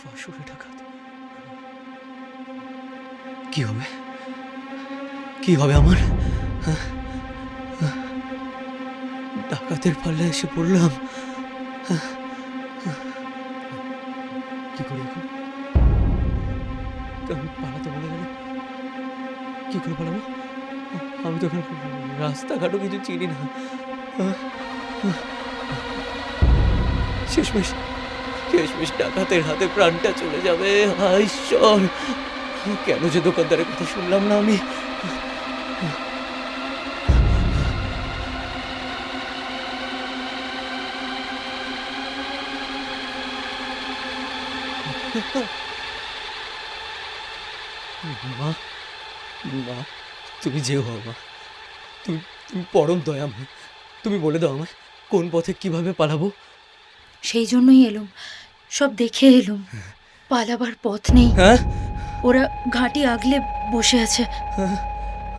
ফাঁসুড়ে ডাকাত। কি হবে, কি হবে আমার? ডাকাতের পাল্লায় এসে পড়লাম। কি করি এখন? আমি পালাতে বলে গেল, কি করে পালাবো? আমি তো এখন রাস্তাঘাটও কিছু চিনি না। শেষমেশ শেষমেশ ডাকাতের হাতে প্রাণটা চলে যাবে। হায় ঈশ্বর, কেন যে দোকানদারের কথা শুনলাম না আমি। মা, মা, তুমি যেও মা। তুমি তুমি পরম দয়াময়। তুমি বলে দাও আমায় কোন পথে কিভাবে পালাবো। সেই জন্যই এলুম, সব দেখে এলুম। পালাবার পথ নেই। হ্যাঁ, ওরা ঘাঁটি আগলে বসে আছে। হ্যাঁ,